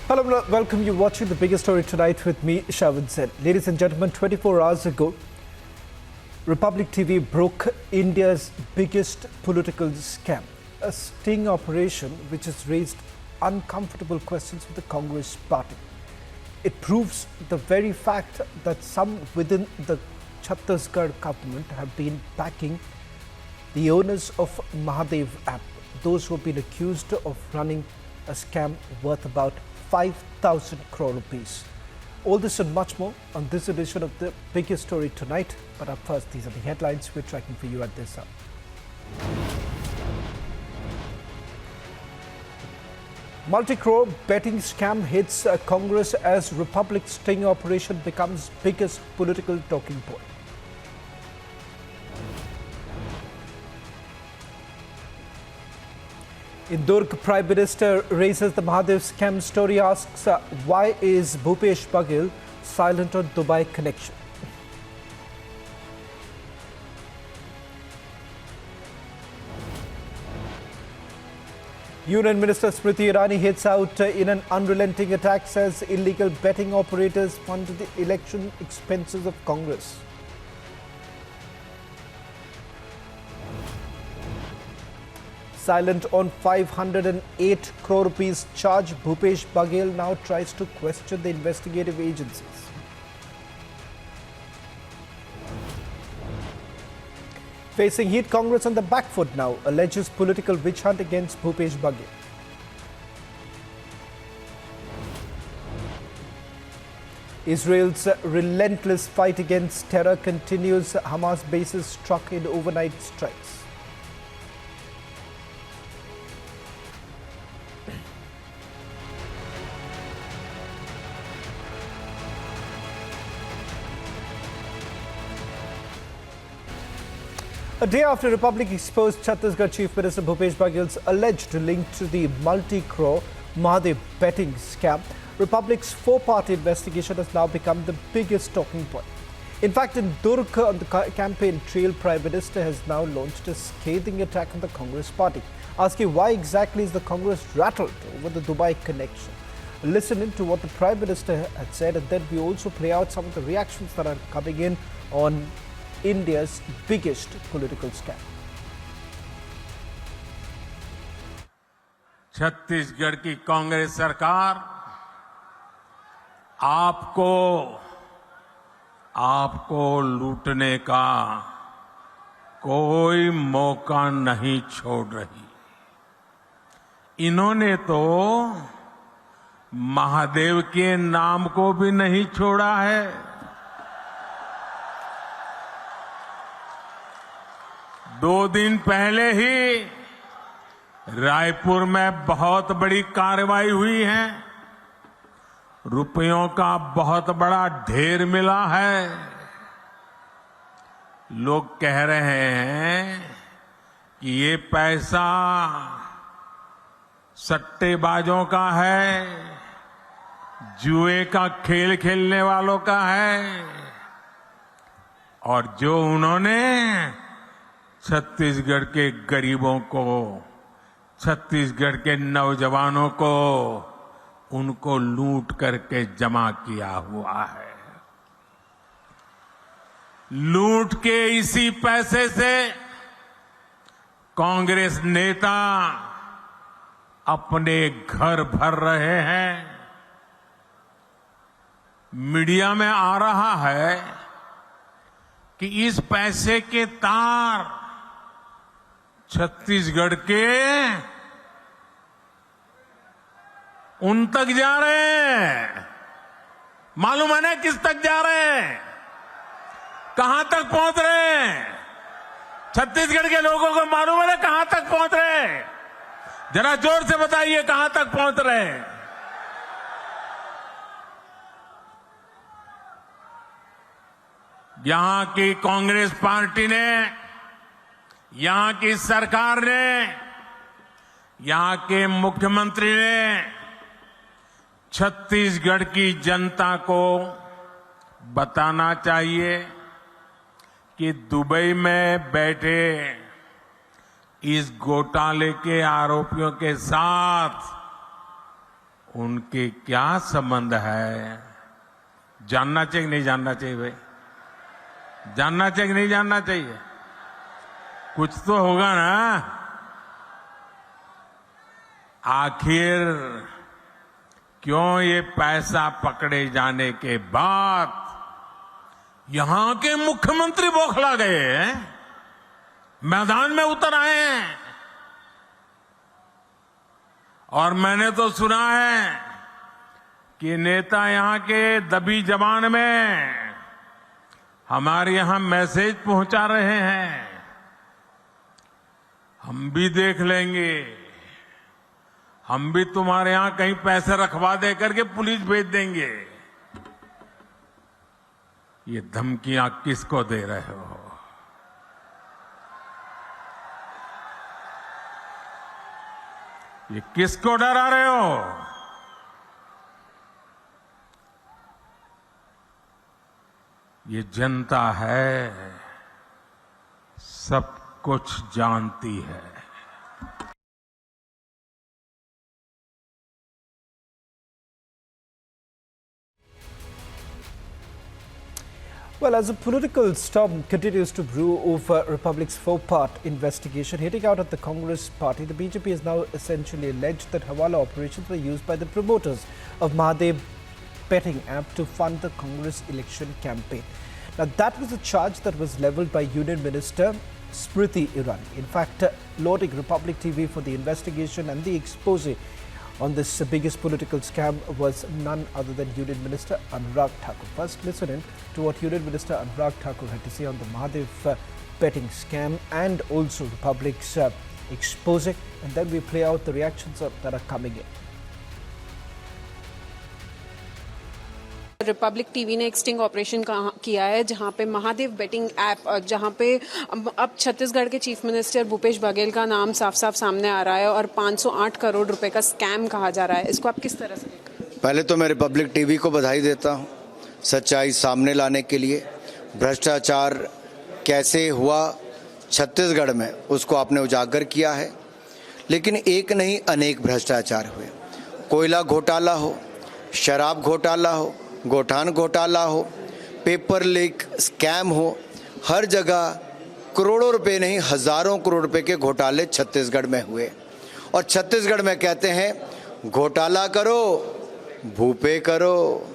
Hello, welcome. You're watching the biggest story tonight with me, Shavin Sen. Ladies and gentlemen, 24 hours ago, Republic TV broke India's biggest political scam, a sting operation which has raised uncomfortable questions with the Congress party. It proves the very fact that some within the Chhattisgarh government have been backing the owners of Mahadev app, those who have been accused of running a scam worth about 5,000 crore rupees. All this and much more on this edition of the biggest story tonight. But up first, these are the headlines we're tracking for you at this hour. Multi-crore betting scam hits Congress as Republic sting operation becomes biggest political talking point. In Durg, Prime Minister raises the Mahadev scam story, asks why is Bhupesh Baghel silent on Dubai connection? Union Minister Smriti Irani hits out in an unrelenting attack, says illegal betting operators fund the election expenses of Congress. Silent on 508 crore rupees charge, Bhupesh Baghel now tries to question the investigative agencies. Facing heat, Congress on the back foot now, alleges political witch hunt against Bhupesh Baghel. Israel's relentless fight against terror continues, Hamas bases struck in overnight strikes. A day after Republic exposed Chhattisgarh Chief Minister Bhupesh Baghel's alleged link to the multi-crore Mahadev betting scam, Republic's four-part investigation has now become the biggest talking point. In fact, in Durg, on the campaign trail, Prime Minister has now launched a scathing attack on the Congress party, asking why exactly is the Congress rattled over the Dubai connection. Listen in to what the Prime Minister had said, and then we also play out some of the reactions that are coming in on India's biggest political scam. Chhattisgarh की कांग्रेस सरकार आपको लूटने का कोई मौका नहीं छोड़ रही। इन्होंने तो महादेव के नाम को भी नहीं छोड़ा है। 2 दिन पहले ही रायपुर में बहुत बड़ी कार्रवाई हुई है। रुपयों का बहुत बड़ा ढेर मिला है। लोग कह रहे हैं कि ये पैसा सट्टेबाजों का है, जुए का खेल खेलने वालों का है, और जो उन्होंने छत्तीसगढ़ के गरीबों को, छत्तीसगढ़ के नौजवानों को, उनको लूट करके जमा किया हुआ है। लूट के इसी पैसे से कांग्रेस नेता अपने घर भर रहे हैं। मीडिया में आ रहा है कि इस पैसे के तार छत्तीसगढ़ के उन तक जा रहे हैं। मालूम है ना किस तक जा रहे हैं, कहां तक पहुंच रहे हैं? छत्तीसगढ़ के लोगों को मालूम है ना कहां तक पहुंच रहे हैं? जरा जोर से बताइए कहां तक पहुंच रहे हैं। यहां की कांग्रेस पार्टी ने, यहां की सरकार ने, यहां के मुख्यमंत्री ने छत्तीसगढ़ की जनता को बताना चाहिए कि दुबई में बैठे इस घोटाले के आरोपियों के साथ उनके क्या संबंध है, जानना चाहिए कि नहीं जानना चाहिए भाई? जानना चाहिए कि नहीं जानना चाहिए? कुछ तो होगा ना। आखिर क्यों ये पैसा पकड़े जाने के बाद यहां के मुख्यमंत्री बौखला गए हैं, मैदान में उतर आए हैं? और मैंने तो सुना है कि नेता यहां के दबी जबान में हमारे यहां मैसेज पहुंचा रहे हैं, हम भी देख लेंगे, हम भी तुम्हारे यहां कहीं पैसे रखवा दे करके पुलिस भेज देंगे। ये धमकियां किसको दे रहे हो? ये किसको डरा रहे हो? ये जनता है, सब कुछ जानती है। Well, as a political storm continues to brew over Republic's four-part investigation hitting out at the Congress party, the BJP has now essentially alleged that Hawala operations were used by the promoters of Mahadev betting app to fund the Congress election campaign. Now, that was a charge that was levelled by Union Minister Smriti Irani. In fact, lauding Republic TV for the investigation and the expose on this biggest political scam was none other than Union Minister Anurag Thakur. First, listen in to what Union Minister Anurag Thakur had to say on the Mahadev betting scam and also Republic's expose, and then we play out the reactions that are coming in. Republic TV ने एक sting operation किया है जहां पे Mahadev betting app, जहां पे अब छत्तीसगढ़ के चीफ मिनिस्टर भूपेश बघेल का नाम साफ साफ सामने आ रहा है और 508 करोड़ रुपए का स्कैम कहा जा रहा है। इसको आप किस तरह से देखते हैं? पहले तो मैं रिपब्लिक टीवी को बधाई देता हूं सच्चाई सामने लाने के लिए। भ्रष्टाचार कैसे हुआ छत्तीसगढ़ में उसको आपने उजागर किया है, लेकिन एक नहीं अनेक भ्रष्टाचार हुए। कोयला घोटाला हो, शराब घोटाला हो, गोठान घोटाला हो, पेपर लीक स्कैम हो, हर जगह करोड़ों रुपए नहीं हजारों करोड़ रुपए के घोटाले छत्तीसगढ़ में हुए। और छत्तीसगढ़ में कहते हैं घोटाला करो भूपे करो,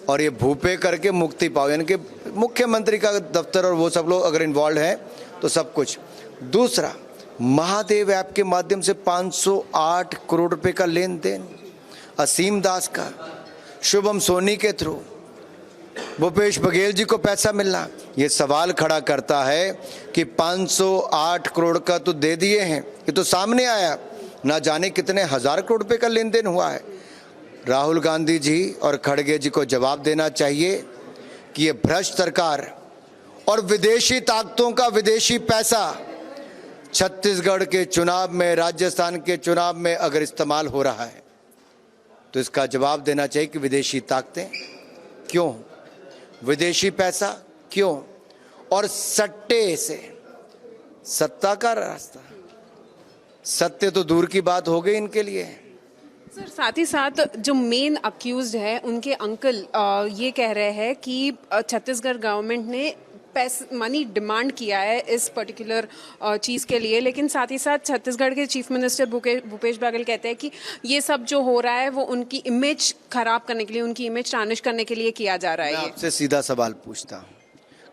और ये भूपे करके मुक्ति पाओ, यानी कि मुख्यमंत्री का दफ्तर और वो सब लोग अगर इन्वॉल्व हैं तो सब कुछ। दूसरा, महादेव ऐप के माध्यम से 508 करोड़ रुपए का लेन देन, असीम दास का, शुभम सोनी के थ्रू भूपेश बघेल जी को पैसा मिलना, ये सवाल खड़ा करता है कि 508 करोड़ का तो दे दिए हैं, ये तो सामने आया, ना जाने कितने हजार करोड़ रुपए का लेन देन हुआ है। राहुल गांधी जी और खड़गे जी को जवाब देना चाहिए कि ये भ्रष्ट सरकार और विदेशी ताकतों का विदेशी पैसा छत्तीसगढ़ के चुनाव में, राजस्थान के चुनाव में अगर इस्तेमाल हो रहा है तो इसका जवाब देना चाहिए कि विदेशी ताकतें क्यों, विदेशी पैसा क्यों, और सट्टे से सत्ता का रास्ता, सत्य तो दूर की बात हो गई इनके लिए। सर, साथ ही साथ जो मेन अक्यूज्ड है उनके अंकल ये कह रहे हैं कि छत्तीसगढ़ गवर्नमेंट ने मनी डिमांड किया है इस पर्टिकुलर चीज़ के लिए, लेकिन साथ ही साथ छत्तीसगढ़ के चीफ मिनिस्टर भूपेश बघेल कहते हैं कि ये सब जो हो रहा है वो उनकी इमेज खराब करने के लिए, उनकी इमेज टार्निश करने के लिए किया जा रहा है। मैं आपसे सीधा सवाल पूछता हूँ,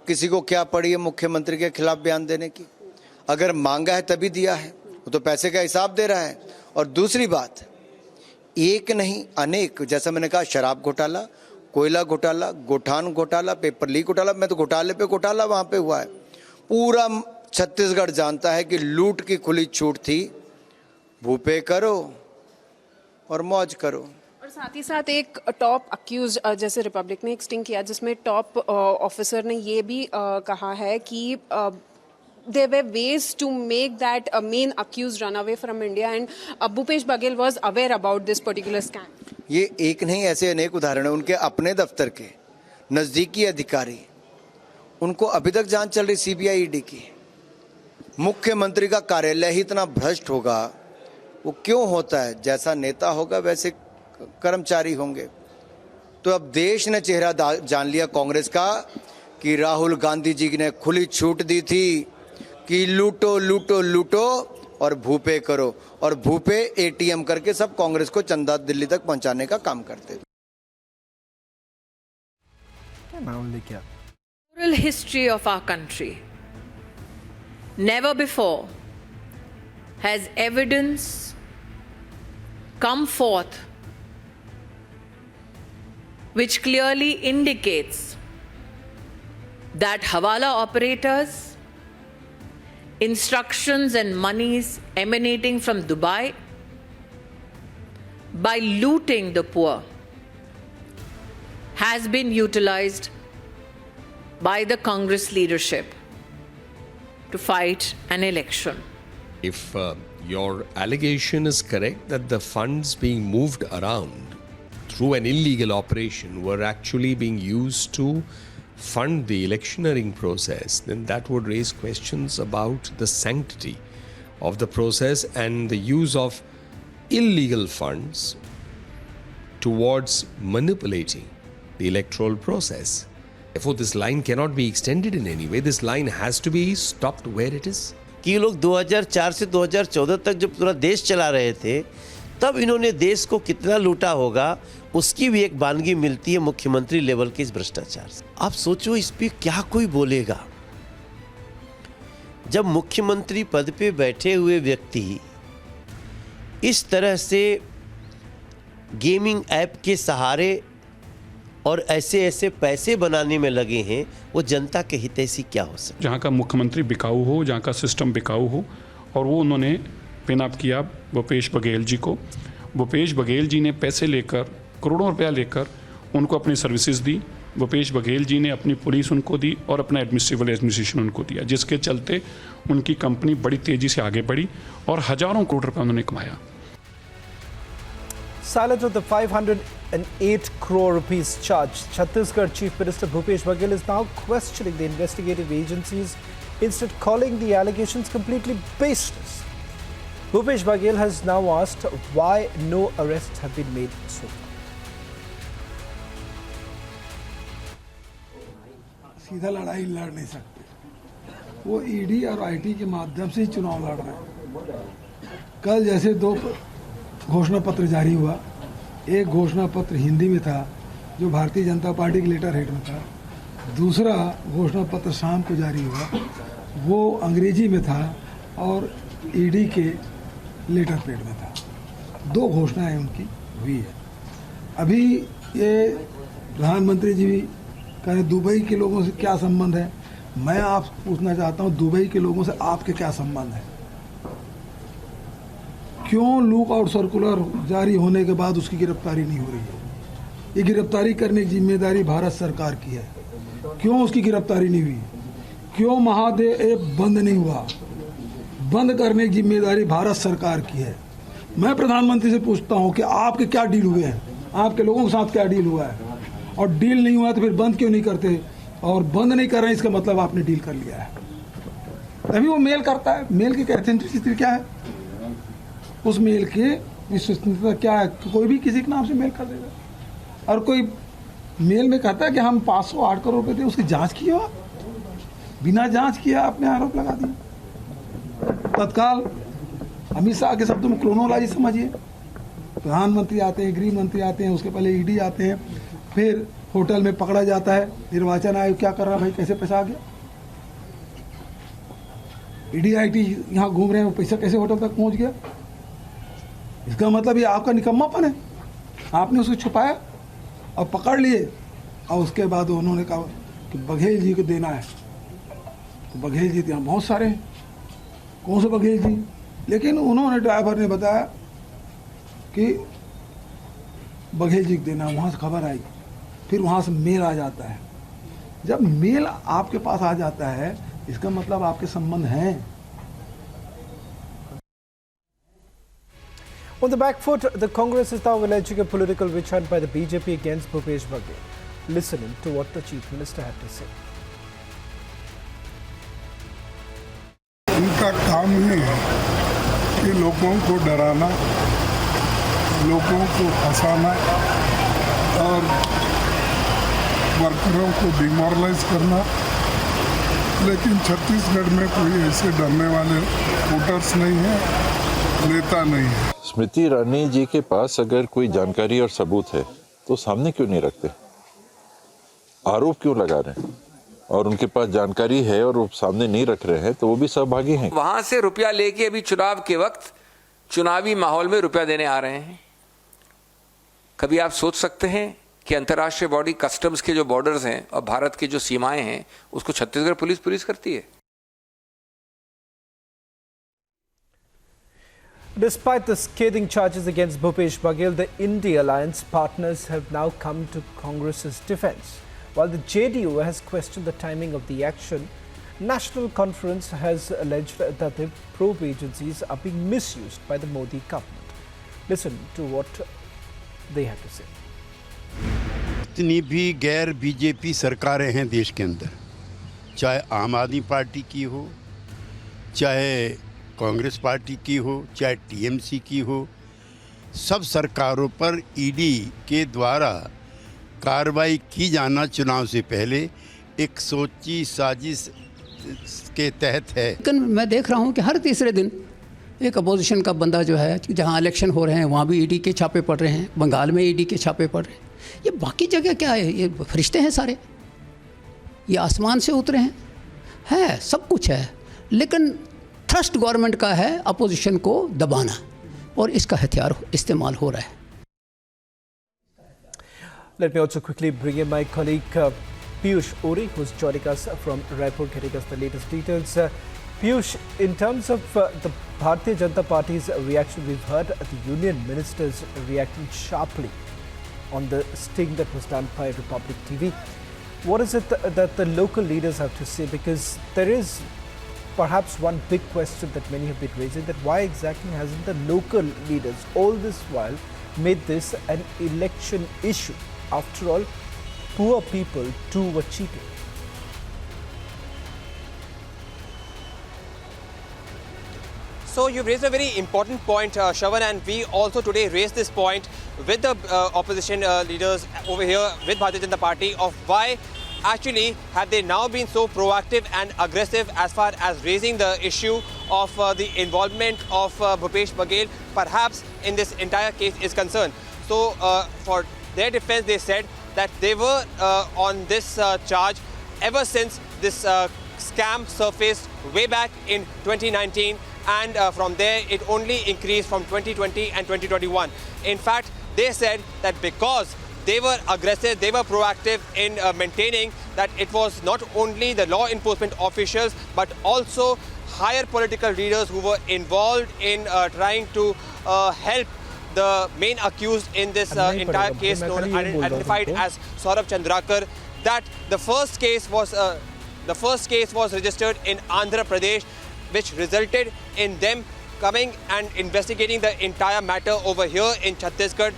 किसी को क्या पड़ी है मुख्यमंत्री के खिलाफ बयान देने की? अगर मांगा है तभी दिया है, वो तो पैसे का हिसाब दे रहा है। और दूसरी बात, एक नहीं अनेक, जैसा मैंने कहा शराब घोटाला, कोयला घोटाला, गोठान घोटाला, पेपर लीक घोटाला, मैं तो घोटाले पे घोटाला वहां पे हुआ है। पूरा छत्तीसगढ़ जानता है कि लूट की खुली छूट थी, भूपे करो और मौज करो। और साथ ही साथ एक टॉप अक्यूज, जैसे रिपब्लिक ने एक स्टिंग किया जिसमें टॉप ऑफिसर ने ये भी कहा है कि there were ways to make that main accused run away from India, and Bhupesh Baghel was aware about this particular scam. ये एक नहीं, ऐसे अनेक उदाहरण है। उनके अपने दफ्तर के नजदीकी अधिकारी, उनको अभी तक जांच चल रही सीबीआई ईडी की। मुख्यमंत्री का कार्यालय ही इतना भ्रष्ट होगा, वो क्यों होता है? जैसा नेता होगा वैसे कर्मचारी होंगे। तो अब देश ने चेहरा जान लिया कांग्रेस का कि राहुल गांधी जी ने खुली छूट दी थी कि लूटो लूटो लूटो और भूपे करो, और भूपे एटीएम करके सब कांग्रेस को चंदा दिल्ली तक पहुंचाने का काम करते थे। Oral history of our country. Never before has evidence come forth which clearly indicates that Hawala operators, instructions and monies emanating from Dubai by looting the poor has been utilized by the Congress leadership to fight an election. If your allegation is correct that the funds being moved around through an illegal operation were actually being used to fund the electioneering process, then that would raise questions about the sanctity of the process and the use of illegal funds towards manipulating the electoral process. Therefore, this line cannot be extended in any way. This line has to be stopped where it is. कि ये लोग 2004 से 2014 तक जब पूरा देश चला रहे थे, तब इन्होंने देश को कितना लूटा होगा, उसकी भी एक वानगी मिलती है मुख्यमंत्री लेवल के इस भ्रष्टाचार से। आप सोचो इस पे क्या कोई बोलेगा। जब मुख्यमंत्री पद पे बैठे हुए व्यक्ति इस तरह से गेमिंग ऐप के सहारे और ऐसे ऐसे पैसे बनाने में लगे हैं, वो जनता के हितैषी क्या हो सकता है। जहाँ का मुख्यमंत्री बिकाऊ हो, जहाँ का सिस्टम बिकाऊ हो, और वो उन्होंने पिन अप किया भूपेश बघेल जी को। भूपेश बघेल जी ने पैसे लेकर, करोड़ों रुपया लेकर उनको अपनी सर्विसेज दी। भूपेश बघेल जी ने अपनी पुलिस उनको दी और अपना एडमिनिस्ट्रेशन उनको दिया, जिसके चलते उनकी कंपनी बड़ी तेज़ी से आगे बढ़ी और हज़ारों करोड़ रुपया उन्होंने कमाया। Silent of the 508 crore rupees charge, Chhattisgarh Chief Minister Bhupesh Baghel is now questioning the investigative agencies, instead calling the allegations completely baseless. Bhupesh Baghel has now asked why no arrests have been made so far. सीधा लड़ाई लड़ नहीं सकते, वो ED और IT के माध्यम से ही चुनाव लड़ रहे हैं। कल जैसे दो घोषणा पत्र जारी हुआ, एक घोषणा पत्र हिंदी में था जो भारतीय जनता पार्टी के लेटर हेड में था, दूसरा घोषणा पत्र शाम को जारी हुआ वो अंग्रेजी में था और ईडी के लेटर पेड में था। दो घोषणाएं उनकी हुई है। अभी ये प्रधानमंत्री जी भी कहें दुबई के लोगों से क्या संबंध है, मैं आप पूछना चाहता हूं दुबई के लोगों से आपके क्या संबंध है। क्यों लुक आउट सर्कुलर जारी होने के बाद उसकी गिरफ्तारी नहीं हो रही है। ये गिरफ्तारी करने की जिम्मेदारी भारत सरकार की है, क्यों उसकी गिरफ्तारी नहीं हुई। क्यों महादेव ऐप बंद नहीं हुआ, बंद करने की जिम्मेदारी भारत सरकार की है। मैं प्रधानमंत्री से पूछता हूं कि आपके क्या डील हुए हैं, आपके लोगों के साथ क्या डील हुआ है, और डील नहीं हुआ तो फिर बंद क्यों नहीं करते, और बंद नहीं कर रहे हैं इसका मतलब आपने डील कर लिया है। तभी वो मेल करता है। मेल की ऑथेंटिसिटी क्या है, उस मेल की विश्वसनीयता क्या है। कोई भी किसी के नाम से मेल कर देगा, और कोई मेल में कहता है कि हम 508 करोड़ रुपए थे, उसकी जांच की हो, बिना जांच किया आपने आरोप लगा दिया। तत्काल अमित शाह के शब्दों में क्रोनोलॉजी समझिए, प्रधानमंत्री आते हैं, गृह मंत्री आते हैं, उसके पहले ईडी आते हैं, फिर होटल में पकड़ा जाता है। निर्वाचन आयोग क्या कर रहा है भाई, कैसे पैसा आ गया। ईडी आईटी यहाँ घूम रहे हैं, पैसा कैसे होटल तक पहुंच गया। इसका मतलब ये आपका निकम्मापन है, आपने उसको छुपाया और पकड़ लिए, और उसके बाद उन्होंने कहा कि बघेल जी को देना है। तो बघेल जी यहाँ बहुत सारे हैं, कौन से बघेल जी, लेकिन उन्होंने ड्राइवर ने बताया कि बघेल जी को देना। वहाँ से खबर आई, फिर वहाँ से मेल आ जाता है। जब मेल आपके पास आ जाता है इसका मतलब आपके संबंध हैं। On the back foot, the Congress is now alleging a political witch hunt by the BJP against Bhupesh Baghel. Listening to what the Chief Minister had to say. उनका काम नहीं है कि लोगों को डराना, लोगों को फंसाना और वर्करों को डिमोरलाइज करना, लेकिन छत्तीसगढ़ में कोई ऐसे डरने वाले वोटर्स नहीं है, नेता नहीं है। स्मृति ईरानी जी के पास अगर कोई जानकारी और सबूत है तो सामने क्यों नहीं रखते? आरोप क्यों लगा रहे हैं? और उनके पास जानकारी है और वो सामने नहीं रख रहे हैं तो वो भी सहभागी हैं। वहां से रुपया लेके अभी चुनाव के वक्त चुनावी माहौल में रुपया देने आ रहे हैं। कभी आप सोच सकते हैं कि अंतर्राष्ट्रीय बॉडी कस्टम्स के जो बॉर्डर्स हैं और भारत की जो सीमाएं हैं उसको छत्तीसगढ़ पुलिस करती है? Despite the scathing charges against Bhupesh Baghel, the India Alliance partners have now come to Congress's defense. While the JDU has questioned the timing of the action, National Conference has alleged that the probe agencies are being misused by the Modi government. Listen to what they have to say. जितनी भी गैर BJP सरकारें हैं देश के अंदर, चाहे आम आदमी पार्टी की हो, चाहे कांग्रेस पार्टी की हो, चाहे टीएमसी की हो, सब सरकारों पर ईडी के द्वारा कार्रवाई की जाना चुनाव से पहले एक सोची साजिश के तहत है। लेकिन मैं देख रहा हूं कि हर तीसरे दिन एक अपोजिशन का बंदा जो है, जहां इलेक्शन हो रहे हैं वहां भी ईडी के छापे पड़ रहे हैं, बंगाल में ईडी के छापे पड़ रहे हैं। ये बाकी जगह क्या है? ये फरिश्ते हैं सारे, ये आसमान से उतरे हैं, है सब कुछ है, लेकिन थ्रस्ट गवर्नमेंट का है अपोजिशन को दबाना, और इसका हथियार इस्तेमाल हो रहा है। Let me also quickly bring in my colleague Piyush Ori, who's joining us from Raipur, getting us the latest details. Piyush, in terms of the Bharatiya Janata Party's reaction, we've heard the union ministers reacting sharply on the sting that was done by Republic TV. What is it that the local leaders have to say? Because there is perhaps one big question that many have been raising, that why exactly hasn't the local leaders all this while made this an election issue? After all, poor people too were cheated. So you've raised a very important point, Shravan, and we also today raised this point with the opposition leaders over here with Bharatiya Janata Party of why actually have they now been so proactive and aggressive as far as raising the issue of the involvement of Bhupesh Baghel perhaps in this entire case is concerned. So for their defense, they said that they were on this charge ever since this scam surfaced way back in 2019, and from there it only increased from 2020 and 2021. In fact, they said that because they were aggressive, they were proactive in maintaining that it was not only the law enforcement officials but also higher political leaders who were involved in trying to help the main accused in this entire case, identified as Saurabh Chandrakar, that the first case was registered in Andhra Pradesh, which resulted in them coming and investigating the entire matter over here in Chhattisgarh,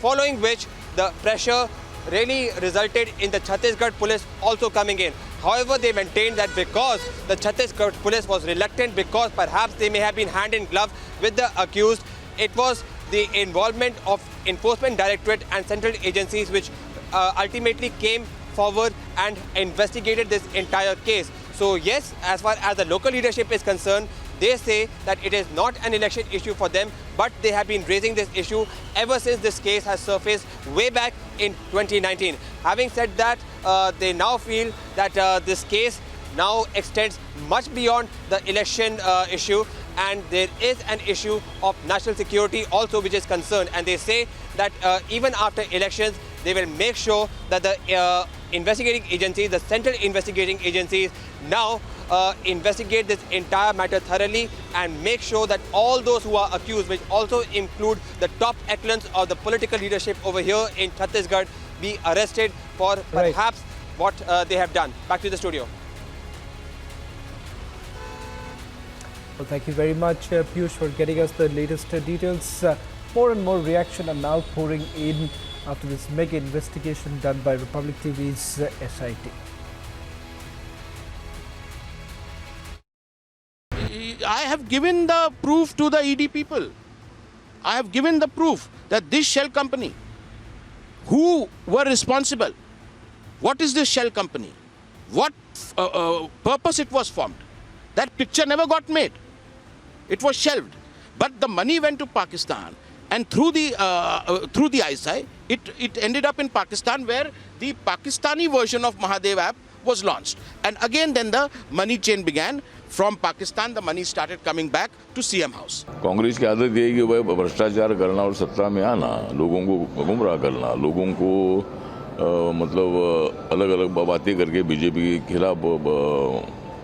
following which the pressure really resulted in the Chhattisgarh police also coming in. However, they maintained that because the Chhattisgarh police was reluctant, because perhaps they may have been hand in glove with the accused, it was the involvement of Enforcement Directorate and central agencies which ultimately came forward and investigated this entire case. So yes, as far as the local leadership is concerned, they say that it is not an election issue for them, but they have been raising this issue ever since this case has surfaced way back in 2019. Having said that, they now feel that this case now extends much beyond the election issue, and there is an issue of national security also which is concerned, and they say that even after elections they will make sure that the investigating agencies, the central investigating agencies, now investigate this entire matter thoroughly and make sure that all those who are accused, which also include the top echelons of the political leadership over here in Chhattisgarh, be arrested for perhaps what they have done. Back to the studio. Well, thank you very much, Piyush, for getting us the latest details. More and more reaction are now pouring in after this mega investigation done by Republic TV's SIT. I have given the proof to the ED people. I have given the proof. that this shell company, who were responsible, what is this shell company, what purpose it was formed. That picture never got made. It was shelved. But the money went to Pakistan, and through the ISI, it ended up in Pakistan, where the Pakistani version of Mahadev app was launched. And again, then the money chain began. From Pakistan, the money started coming back to CM House. Congress की आदत ये है कि वह भ्रष्टाचार करना और सत्ता में आना, लोगों को गुमराह करना, लोगों को मतलब अलग अलग बातें करके बीजेपी के खिलाफ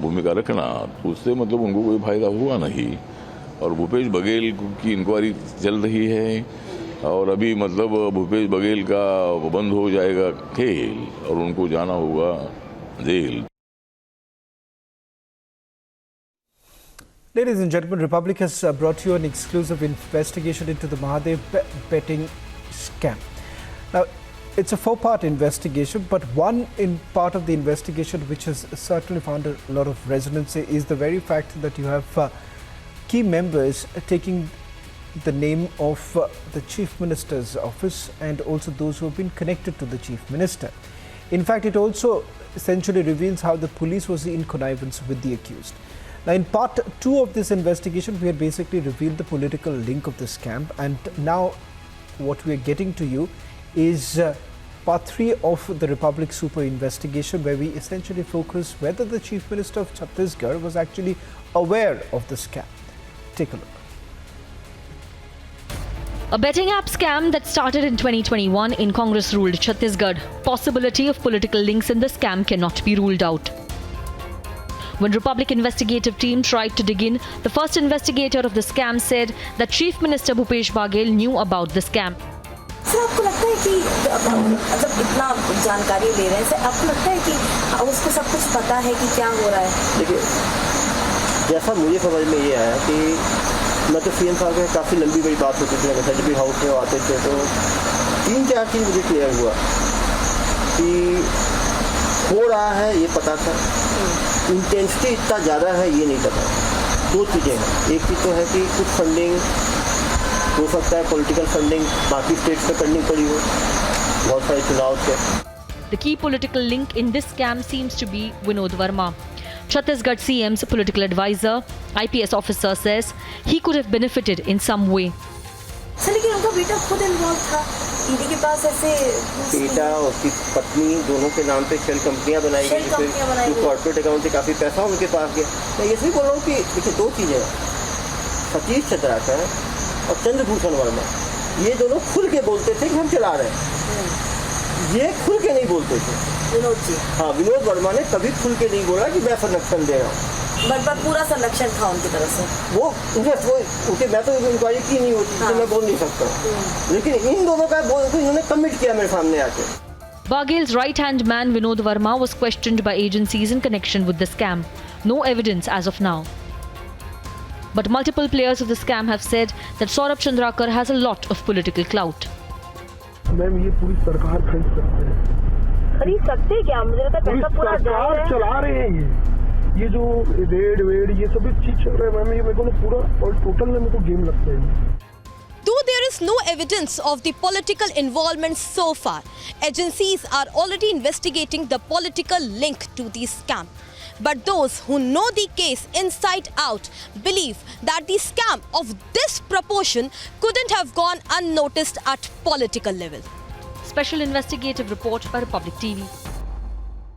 भूमिका रखना, तो उससे मतलब उनको कोई फायदा हुआ नहीं। और भूपेश बघेल की इंक्वायरी चल रही है, और अभी मतलब भूपेश बघेल का बंद हो जाएगा खेल और उनको जाना होगा jail. Ladies and gentlemen, Republic has brought you an exclusive investigation into the Mahadev betting scam. Now, it's a four-part investigation, but one in part of the investigation which has certainly found a lot of resonance is the very fact that you have key members taking the name of the Chief Minister's office and also those who have been connected to the Chief Minister. In fact, it also essentially reveals how the police was in connivance with the accused. Now, in part 2 of this investigation, we had basically revealed the political link of the scam, and now what we are getting to you is part 3 of the Republic Super investigation, where we essentially focus whether the Chief Minister of Chhattisgarh was actually aware of the scam. Take a look. A betting app scam that started in 2021 in Congress-ruled Chhattisgarh. Possibility of political links in the scam cannot be ruled out. When Republic Investigative team tried to dig in, the first investigator of the scam said that Chief Minister Bhupesh Baghel knew about the scam. Sir, आपको लगता है कि जब इतना जानकारी ले रहे हैं, सर आपको लगता है कि उसको सब कुछ पता है कि क्या हो रहा है? देखिए, जैसा मुझे समझ में ये आया कि मैं तो सीएम साहब के काफ़ी लंबी बड़ी बात होती थी, जब भी हाउस में आते थे तो 3-4 चीज़ मुझे क्लियर हुआ कि हो रहा है ये पता था, इंटेंसिटी इतना ज़्यादा है ये नहीं पता। 2 चीज़ें हैं, एक चीज़ तो है कि कुछ फंडिंग हो सकता है, पॉलिटिकल फंडिंग बाकी स्टेट्स में करनी पड़ी हो बहुत सारे चुनाव से। The key political link in this scam seems to be Vinod Verma. Chhattisgarh CM's political advisor, IPS officer, says he could have benefited in some way. Sir, लेकिन उनका बेटा खुद इन्वॉल्व था, ईडी के पास ऐसे बेटा और उसकी पत्नी दोनों के नाम पे शेल कंपनियां बनाई गई, जिससे कॉर्पोरेट अकाउंट से काफ़ी पैसा उनके पास गया। मैं ये भी बोल रहा हूँ कि देखिए 2 चीज़ें हैं, सतीश चंद्राकर और चंद्रभूषण वर्मा, ये दोनों खुल के बोलते थे कि हम चला रहे हैं, ये खुल के नहीं बोलते थे। विनोद जी, हाँ, विनोद वर्मा ने कभी खुल के नहीं बोला कि मैं संरक्षण दे रहा हूँ, बट पूरा संरक्षण था उनकी तरफ से। वो उनके मैं तो इंक्वायरी की नहीं होती, तो मैं बोल नहीं सकता, लेकिन इन दोनों का इन्होंने कमिट किया मेरे सामने आके। Baghel's right-hand man Vinod Verma was questioned by agencies in connection with the scam. No evidence as of now. But multiple players of the scam have said that Saurabh Chandrakar has a lot of political clout. Ma'am, ये पूरी सरकार खरीद सकते हैं। खरीद सकते क्या? मुझे लगता है पैसा पूरा सरकार चला रहे हैं ये जो रेड ये सब चीज चल रहा है मैम, ये मेरे को पूरा और टोटल में मेरे को गेम लगता है। Though there is no evidence of the political involvement so far, agencies are already investigating the political link to the scam. But those who know the case inside out believe that the scam of this proportion couldn't have gone unnoticed at political level. Special investigative report by Republic TV.